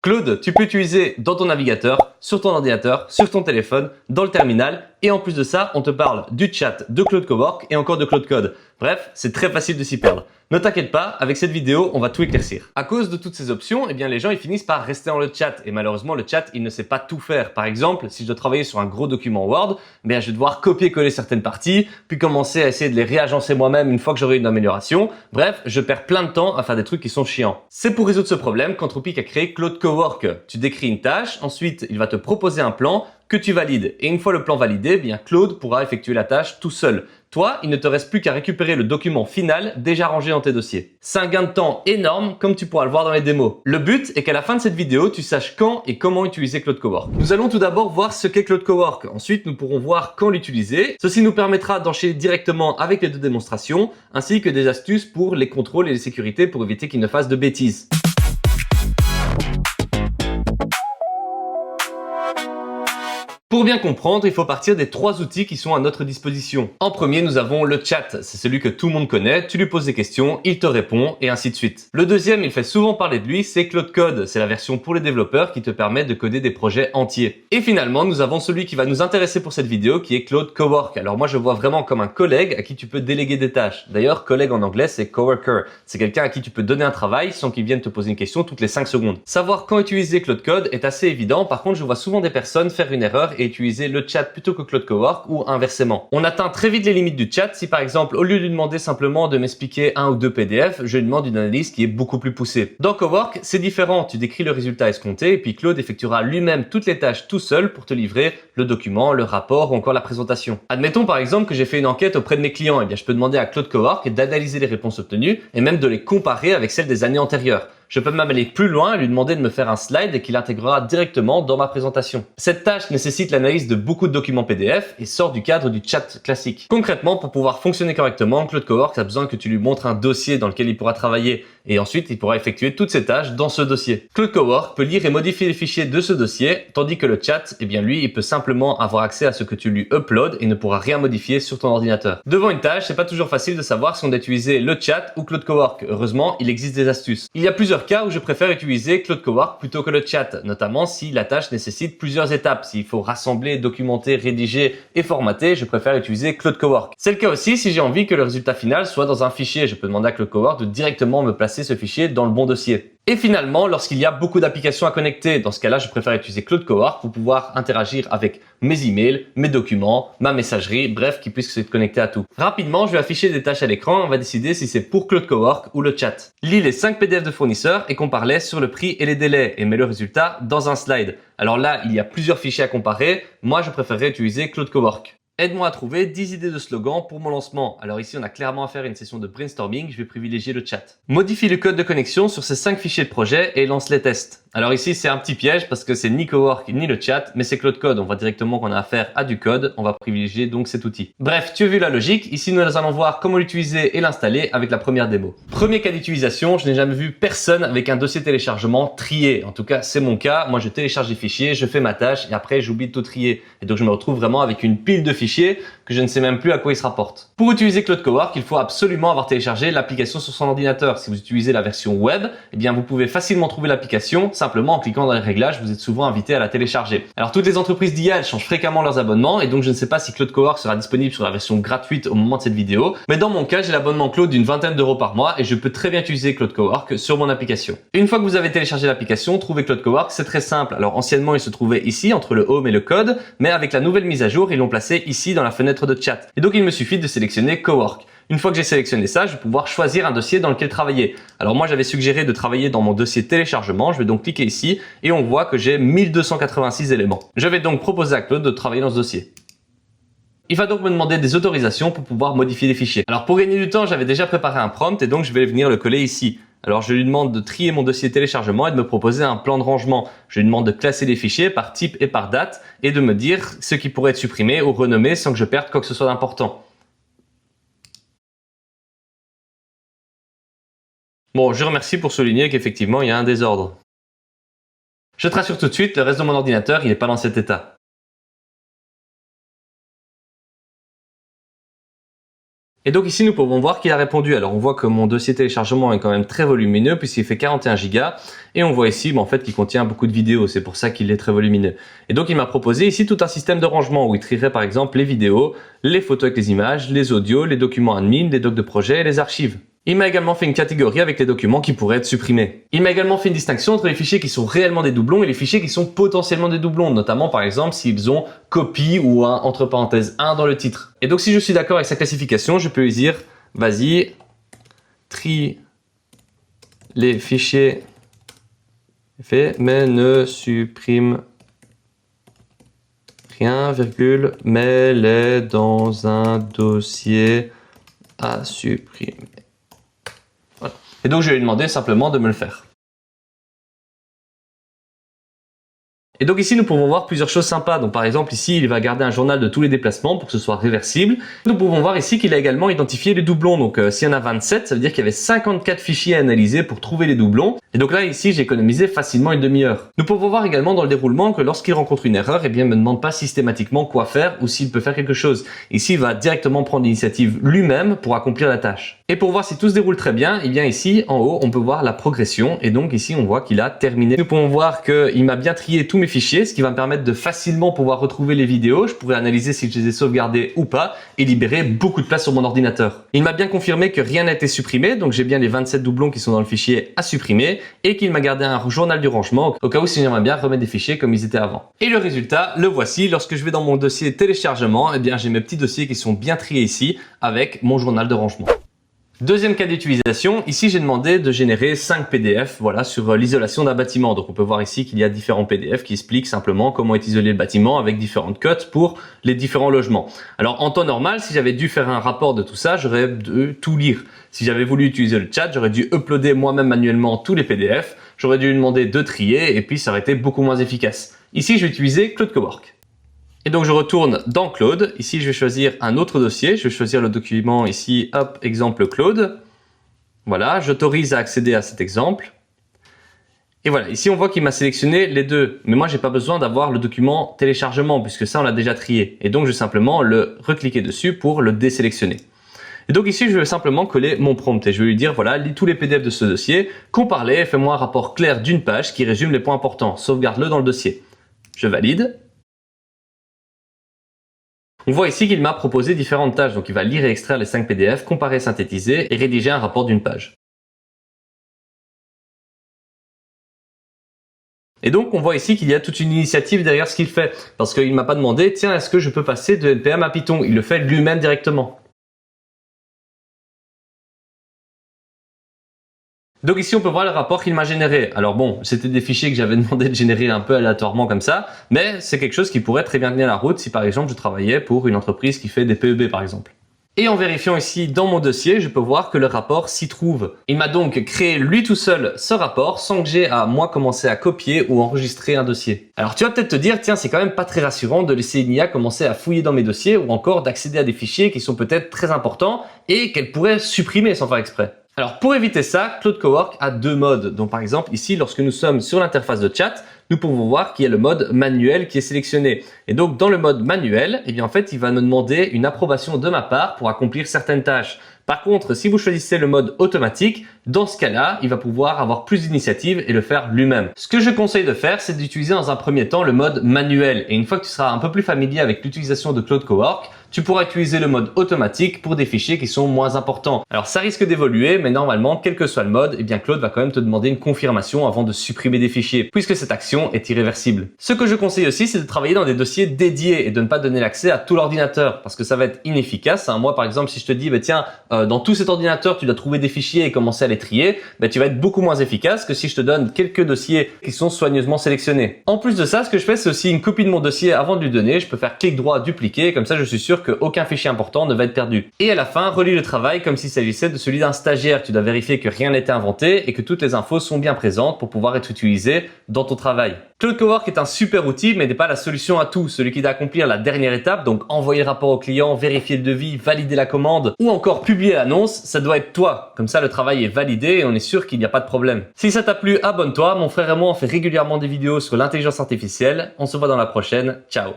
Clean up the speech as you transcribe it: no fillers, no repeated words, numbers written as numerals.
Claude, tu peux utiliser dans ton navigateur, sur ton ordinateur, sur ton téléphone, dans le terminal. Et en plus de ça, on te parle du chat de Claude Cowork et encore de Claude Code. Bref, c'est très facile de s'y perdre. Ne t'inquiète pas, avec cette vidéo, on va tout éclaircir. À cause de toutes ces options, eh bien, les gens ils finissent par rester dans le chat. Et malheureusement, le chat, il ne sait pas tout faire. Par exemple, si je dois travailler sur un gros document Word, eh bien, je vais devoir copier-coller certaines parties, puis commencer à essayer de les réagencer moi-même une fois que j'aurai une amélioration. Bref, je perds plein de temps à faire des trucs qui sont chiants. C'est pour résoudre ce problème qu'Anthropic a créé Claude Cowork. Tu décris une tâche, ensuite, il va te proposer un plan que tu valides. Et une fois le plan validé, eh bien, Claude pourra effectuer la tâche tout seul. Toi, il ne te reste plus qu'à récupérer le document final déjà rangé dans tes dossiers. C'est un gain de temps énorme comme tu pourras le voir dans les démos. Le but est qu'à la fin de cette vidéo, tu saches quand et comment utiliser Claude Cowork. Nous allons tout d'abord voir ce qu'est Claude Cowork. Ensuite, nous pourrons voir quand l'utiliser. Ceci nous permettra d'enchaîner directement avec les deux démonstrations ainsi que des astuces pour les contrôles et les sécurités pour éviter qu'ils ne fassent de bêtises. Pour bien comprendre, il faut partir des trois outils qui sont à notre disposition. En premier, nous avons le chat. C'est celui que tout le monde connaît. Tu lui poses des questions, il te répond et ainsi de suite. Le deuxième, il fait souvent parler de lui, c'est Claude Code. C'est la version pour les développeurs qui te permet de coder des projets entiers. Et finalement, nous avons celui qui va nous intéresser pour cette vidéo qui est Claude Cowork. Alors moi, je vois vraiment comme un collègue à qui tu peux déléguer des tâches. D'ailleurs, collègue en anglais, c'est coworker. C'est quelqu'un à qui tu peux donner un travail sans qu'il vienne te poser une question toutes les 5 secondes. Savoir quand utiliser Claude Code est assez évident. Par contre, je vois souvent des personnes faire une erreur et utiliser le chat plutôt que Claude Cowork ou inversement. On atteint très vite les limites du chat si par exemple, au lieu de lui demander simplement de m'expliquer un ou deux PDF, je lui demande une analyse qui est beaucoup plus poussée. Dans Cowork, c'est différent. Tu décris le résultat escompté et puis Claude effectuera lui-même toutes les tâches tout seul pour te livrer le document, le rapport ou encore la présentation. Admettons par exemple que j'ai fait une enquête auprès de mes clients. Eh bien, je peux demander à Claude Cowork d'analyser les réponses obtenues et même de les comparer avec celles des années antérieures. Je peux même aller plus loin et lui demander de me faire un slide qu'il intégrera directement dans ma présentation. Cette tâche nécessite l'analyse de beaucoup de documents PDF et sort du cadre du chat classique. Concrètement, pour pouvoir fonctionner correctement, Claude Cowork a besoin que tu lui montres un dossier dans lequel il pourra travailler et ensuite il pourra effectuer toutes ses tâches dans ce dossier. Claude Cowork peut lire et modifier les fichiers de ce dossier, tandis que le chat, eh bien lui, il peut simplement avoir accès à ce que tu lui uploads et ne pourra rien modifier sur ton ordinateur. Devant une tâche, c'est pas toujours facile de savoir si on doit utiliser le chat ou Claude Cowork. Heureusement, il existe des astuces. Il y a plusieurs cas où je préfère utiliser Claude Cowork plutôt que le chat, notamment si la tâche nécessite plusieurs étapes. S'il faut rassembler, documenter, rédiger et formater, je préfère utiliser Claude Cowork. C'est le cas aussi si j'ai envie que le résultat final soit dans un fichier. Je peux demander à Claude Cowork de directement me placer ce fichier dans le bon dossier. Et finalement, lorsqu'il y a beaucoup d'applications à connecter, dans ce cas-là, je préfère utiliser Claude Cowork pour pouvoir interagir avec mes emails, mes documents, ma messagerie, bref, qui puisse se connecter à tout. Rapidement, je vais afficher des tâches à l'écran et on va décider si c'est pour Claude Cowork ou le chat. Lis les 5 PDF de fournisseurs et compare-les sur le prix et les délais et mets le résultat dans un slide. Alors là, il y a plusieurs fichiers à comparer. Moi, je préférerais utiliser Claude Cowork. Aide-moi à trouver 10 idées de slogans pour mon lancement. Alors ici, on a clairement à faire une session de brainstorming. Je vais privilégier le chat. Modifie le code de connexion sur ces 5 fichiers de projet et lance les tests. Alors ici, c'est un petit piège parce que c'est ni Cowork ni le chat, mais c'est Claude Code. On voit directement qu'on a affaire à du code. On va privilégier donc cet outil. Bref, tu as vu la logique. Ici, nous allons voir comment l'utiliser et l'installer avec la première démo. Premier cas d'utilisation, je n'ai jamais vu personne avec un dossier téléchargement trié. En tout cas, c'est mon cas. Moi, je télécharge les fichiers, je fais ma tâche et après, j'oublie de tout trier. Et donc, je me retrouve vraiment avec une pile de fichiers que je ne sais même plus à quoi ils se rapportent. Pour utiliser Claude Cowork, il faut absolument avoir téléchargé l'application sur son ordinateur. Si vous utilisez la version web, eh bien vous pouvez facilement trouver l'application simplement en cliquant dans les réglages. Vous êtes souvent invité à la télécharger. Alors toutes les entreprises d'IA changent fréquemment leurs abonnements et donc je ne sais pas si Claude Cowork sera disponible sur la version gratuite au moment de cette vidéo. Mais dans mon cas, j'ai l'abonnement Claude d'une vingtaine d'euros par mois et je peux très bien utiliser Claude Cowork sur mon application. Une fois que vous avez téléchargé l'application, trouver Claude Cowork, c'est très simple. Alors anciennement, il se trouvait ici entre le home et le code, mais avec la nouvelle mise à jour, ils l'ont placé ici dans la fenêtre de chat. Et donc il me suffit de sélectionner Cowork. Une fois que j'ai sélectionné ça, je vais pouvoir choisir un dossier dans lequel travailler. Alors moi j'avais suggéré de travailler dans mon dossier téléchargement, je vais donc cliquer ici et on voit que j'ai 1286 éléments. Je vais donc proposer à Claude de travailler dans ce dossier. Il va donc me demander des autorisations pour pouvoir modifier les fichiers. Alors pour gagner du temps, j'avais déjà préparé un prompt et donc je vais venir le coller ici. Alors je lui demande de trier mon dossier téléchargement et de me proposer un plan de rangement. Je lui demande de classer les fichiers par type et par date et de me dire ce qui pourrait être supprimé ou renommé sans que je perde quoi que ce soit d'important. Bon, je remercie pour souligner qu'effectivement il y a un désordre. Je te rassure tout de suite, le reste de mon ordinateur il n'est pas dans cet état. Et donc ici, nous pouvons voir qu'il a répondu. Alors on voit que mon dossier téléchargement est quand même très volumineux puisqu'il fait 41 Go. Et on voit ici en fait qu'il contient beaucoup de vidéos. C'est pour ça qu'il est très volumineux. Et donc il m'a proposé ici tout un système de rangement où il trierait par exemple les vidéos, les photos avec les images, les audios, les documents admin, les docs de projet et les archives. Il m'a également fait une catégorie avec les documents qui pourraient être supprimés. Il m'a également fait une distinction entre les fichiers qui sont réellement des doublons et les fichiers qui sont potentiellement des doublons, notamment par exemple s'ils ont copie ou un entre parenthèses 1 dans le titre. Et donc si je suis d'accord avec sa classification, je peux lui dire vas-y, trie les fichiers faits mais ne supprime rien, virgule, mets-les dans un dossier à supprimer. Voilà. Et donc je vais lui demander simplement de me le faire. Et donc ici, nous pouvons voir plusieurs choses sympas. Donc par exemple, ici, il va garder un journal de tous les déplacements pour que ce soit réversible. Nous pouvons voir ici qu'il a également identifié les doublons. Donc s'il y en a 27, ça veut dire qu'il y avait 54 fichiers à analyser pour trouver les doublons. Et donc là, ici, j'ai économisé facilement une demi-heure. Nous pouvons voir également dans le déroulement que lorsqu'il rencontre une erreur, eh bien, il ne me demande pas systématiquement quoi faire ou s'il peut faire quelque chose. Ici, il va directement prendre l'initiative lui-même pour accomplir la tâche. Et pour voir si tout se déroule très bien, eh bien ici, en haut, on peut voir la progression. Et donc ici, on voit qu'il a terminé. Nous pouvons voir qu'il m'a bien trié tous mes fichiers, ce qui va me permettre de facilement pouvoir retrouver les vidéos. Je pourrais analyser si je les ai sauvegardées ou pas et libérer beaucoup de place sur mon ordinateur. Il m'a bien confirmé que rien n'a été supprimé, donc j'ai bien les 27 doublons qui sont dans le fichier à supprimer et qu'il m'a gardé un journal du rangement au cas où si j'aimerais bien remettre des fichiers comme ils étaient avant. Et le résultat, le voici. Lorsque je vais dans mon dossier téléchargement, eh bien j'ai mes petits dossiers qui sont bien triés ici avec mon journal de rangement. Deuxième cas d'utilisation, ici j'ai demandé de générer 5 PDF voilà, sur l'isolation d'un bâtiment. Donc on peut voir ici qu'il y a différents PDF qui expliquent simplement comment est isolé le bâtiment avec différentes cotes pour les différents logements. Alors en temps normal, si j'avais dû faire un rapport de tout ça, j'aurais dû tout lire. Si j'avais voulu utiliser le chat, j'aurais dû uploader moi-même manuellement tous les PDF, j'aurais dû lui demander de trier et puis ça aurait été beaucoup moins efficace. Ici je vais utiliser Claude Cowork. Et donc je retourne dans Claude, ici je vais choisir un autre dossier, je vais choisir le document ici, hop, exemple Claude. Voilà, j'autorise à accéder à cet exemple. Et voilà, ici on voit qu'il m'a sélectionné les deux, mais moi j'ai pas besoin d'avoir le document téléchargement puisque ça on l'a déjà trié. Et donc je vais simplement le recliquer dessus pour le désélectionner. Et donc ici je vais simplement coller mon prompt et je vais lui dire voilà, lis tous les PDF de ce dossier, compare-les et fais-moi un rapport clair d'une page qui résume les points importants, sauvegarde-le dans le dossier. Je valide. On voit ici qu'il m'a proposé différentes tâches, donc il va lire et extraire les 5 PDF, comparer, synthétiser et rédiger un rapport d'une page. Et donc on voit ici qu'il y a toute une initiative derrière ce qu'il fait, parce qu'il ne m'a pas demandé, tiens, est-ce que je peux passer de NPM à Python? Il le fait lui-même directement. Donc ici, on peut voir le rapport qu'il m'a généré. Alors bon, c'était des fichiers que j'avais demandé de générer un peu aléatoirement comme ça, mais c'est quelque chose qui pourrait très bien tenir la route si par exemple je travaillais pour une entreprise qui fait des PEB par exemple. Et en vérifiant ici dans mon dossier, je peux voir que le rapport s'y trouve. Il m'a donc créé lui tout seul ce rapport sans que j'ai à moi commencer à copier ou enregistrer un dossier. Alors tu vas peut-être te dire, tiens, c'est quand même pas très rassurant de laisser une IA commencer à fouiller dans mes dossiers ou encore d'accéder à des fichiers qui sont peut-être très importants et qu'elle pourrait supprimer sans faire exprès. Alors pour éviter ça, Claude Cowork a deux modes. Donc par exemple ici, lorsque nous sommes sur l'interface de chat, nous pouvons voir qu'il y a le mode manuel qui est sélectionné. Et donc dans le mode manuel, eh bien en fait, il va me demander une approbation de ma part pour accomplir certaines tâches. Par contre, si vous choisissez le mode automatique, dans ce cas-là, il va pouvoir avoir plus d'initiative et le faire lui-même. Ce que je conseille de faire, c'est d'utiliser dans un premier temps le mode manuel. Et une fois que tu seras un peu plus familier avec l'utilisation de Claude Cowork, tu pourras utiliser le mode automatique pour des fichiers qui sont moins importants. Alors ça risque d'évoluer, mais normalement, quel que soit le mode, eh bien Claude va quand même te demander une confirmation avant de supprimer des fichiers, puisque cette action est irréversible. Ce que je conseille aussi, c'est de travailler dans des dossiers dédiés et de ne pas donner l'accès à tout l'ordinateur, parce que ça va être inefficace. Moi, par exemple, si je te dis, bah, tiens, dans tout cet ordinateur, tu dois trouver des fichiers et commencer à les trier, bah, tu vas être beaucoup moins efficace que si je te donne quelques dossiers qui sont soigneusement sélectionnés. En plus de ça, ce que je fais, c'est aussi une copie de mon dossier avant de lui donner. Je peux faire clic droit, dupliquer, comme ça, je suis sûr qu'aucun fichier important ne va être perdu. Et à la fin, relis le travail comme s'il s'agissait de celui d'un stagiaire. Tu dois vérifier que rien n'a été inventé et que toutes les infos sont bien présentes pour pouvoir être utilisées dans ton travail. Claude Cowork est un super outil, mais n'est pas la solution à tout. Celui qui doit accomplir la dernière étape, donc envoyer le rapport au client, vérifier le devis, valider la commande ou encore publier l'annonce, ça doit être toi. Comme ça, le travail est validé et on est sûr qu'il n'y a pas de problème. Si ça t'a plu, abonne-toi. Mon frère et moi, on fait régulièrement des vidéos sur l'intelligence artificielle. On se voit dans la prochaine. Ciao.